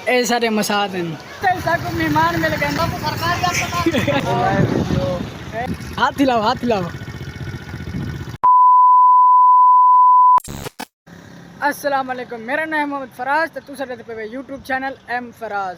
ए सारे मसाद हैं सबको मेहमान मिल गए हाथ हिलाओ हाथ हिलाओ। अस्सलाम वालेकुम, मेरा नाम है मोहम्मद फराज तो तुम रहते पे यूट्यूब चैनल एम फराज।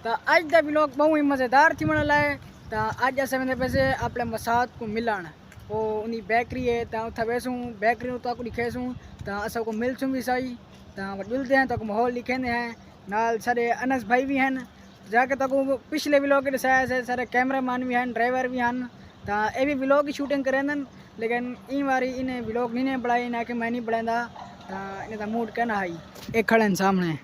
तो अज का व्लॉग बहुत ही मज़ेदार थी मन लाए। तो अज अस पैसे अपने मसाद को मिलन वो उन्हीं बेकरी है तो उत वेसूँ बेकरी तो दिखेसूँ तो अस को मिलसूँ भी सही तो मिलते हैं तो माहौल लिखेंदे हैं नाल सारे अनस भाई भी हैं जाके तो पिछले व्लॉग दसाया से सारे कैमरामैन भी हैं ड्राइवर भी हैं तो ये भी व्लॉग की शूटिंग करें लेकिन इन बारी इन्हें व्लॉग नहीं बढ़ाई ना कि मैं नहीं बढ़ाता इन्हें मूड कहना है एक खड़े सामने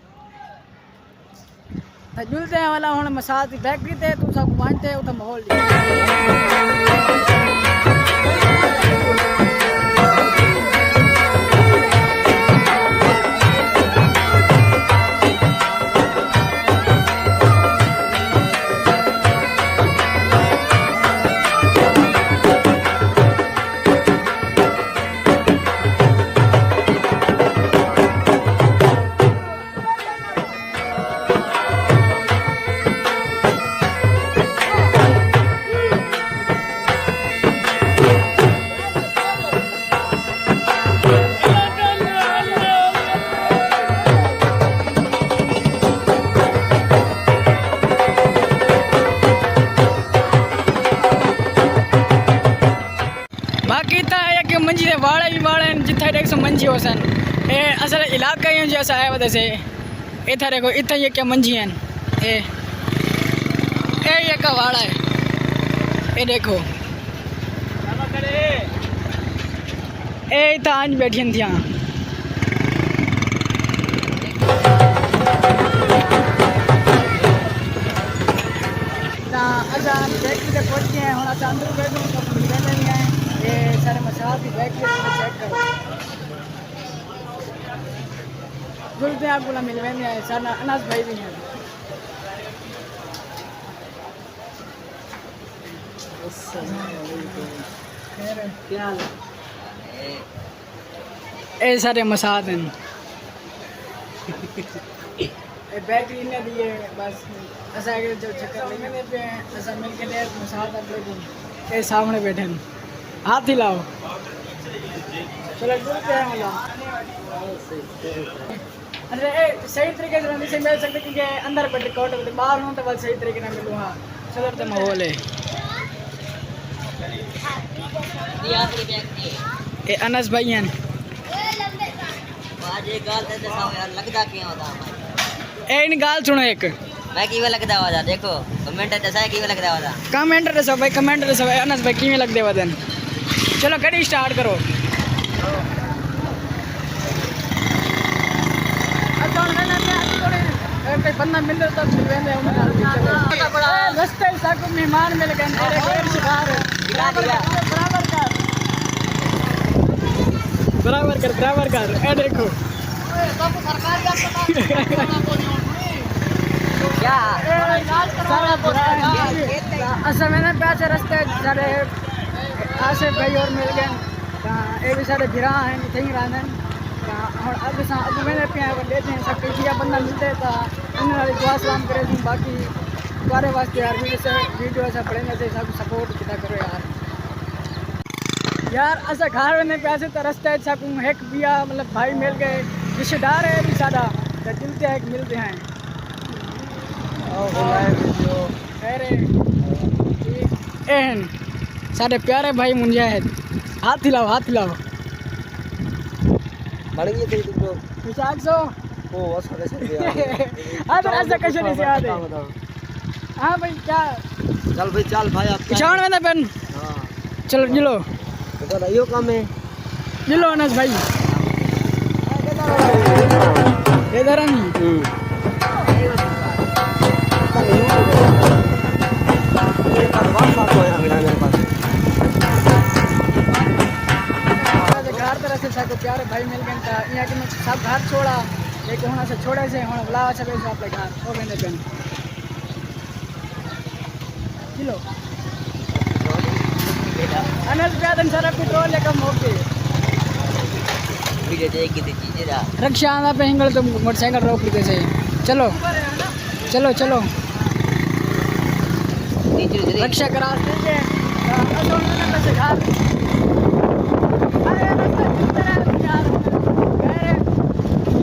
जुलते हैं वाला हम मसाद की फैक्ट्री थे तुम सब मानते हैं उतना माहौल बाकी तो मंजी के वाड़े भी वाड़े जिथे देखो मंजी हो सन ये असल इलाका ही जो ऐसा है वजह से इतना देखो इतना ये क्या मंजी हैं ये का वाड़ा है ये देखो ये इतना आज बैठी थी फैक्ट्री से पहुँच गए हैं हम अंदर बैठूँ तो मिलने नहीं हैं ये सारे मसाद की फैक्ट्री चेक करो जुलते आपको मिलने नहीं आए सारे अनाज भाई भी हैं ये सारे मसाद हैं बैटरी ने दिए बस ऐसा जो चक्कर लेने पे ऐसा मिल के डेढ़ मसाद आप लोग ये सामने बैठे हैं हाथ हिलाओ चलो जुलते हैं वाला अरे सही तरीके से नहीं मिल सकते क्योंकि अंदर बैठ रिकॉर्ड होते बाहर हूँ तो बस सही तरीके से मिलूँ हाँ चलो तो माहौल है ये अनस भाई हैं इन गाल सुनो एक मैं किवे लगदा वादा देखो कमेंट दसा किवे लगदा वादा कमेंट दसो भाई कमेंट दसो भाई अनस भाई किवें लगदे वदन चलो गाड़ी स्टार्ट करो बंदा मिल तक रस्ते तक मेहमान मिल गए बराबर कर ए देखो असा मैंने पैसे रस्ते सारे आसे भाई और मिल गए ये भी सारे भिरा हैं इतने ही रहने और अब मैंने पे लेते हैं सब किसी बंदा मिलते तो उन्होंने दुआ सलाम करे बाकी तुम्हारे वास्ते यार वीडियो ऐसा पढ़ेंगे से सब सपोर्ट किया करो यार ऐसा घर में पैसे तो रस्ते अच्छा एक बिया मतलब भाई मिल गए रिश्तेदार है भी सादा तो दिलते हैं मिलते हैं एहन सारे प्यारे भाई मुंजाहिद हाथ हिलाओ हाथ हिलाओ विचार सो ऐसा कैसे नहीं से आते हाँ भाई क्या चल भाई चल भाई आप पिछाड़ में ना पेन चलो जिलो यो काम है जिलो अनस भाई इधर घर तरह से सबको प्यारे भाई मिल गए यहाँ के सब घर छोड़ा लेकिन होना से छोड़े से हम बुलावा सब अपने घर वो कहते पेन किलो अनस प्यादन सारा पेट्रोल लेकर मोके रक्षा आना पे हिंगल तो मोटरसाइकिल रोक लेते से चलो चलो चलो नीचे रक्षा करा दीजिए पैसे घर अरे रस्ता किधर है यार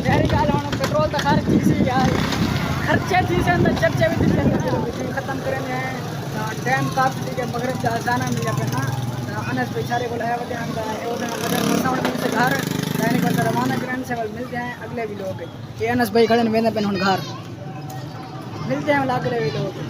मेरी गाल होना पेट्रोल तो खर्च थी यार खर्चे थी से अंदर चर्चे भी थी खत्म करेंगे टाइम काफी थी मगरब जाना मिल जाए ना अनस बेचारे बोला है वजह से घर दैनिक बंदा रवाना करने से मिलते हैं अगले भी लोग ये अनस भाई खड़े वेंदे पेन हुन घर मिलते हैं अगले भी लोग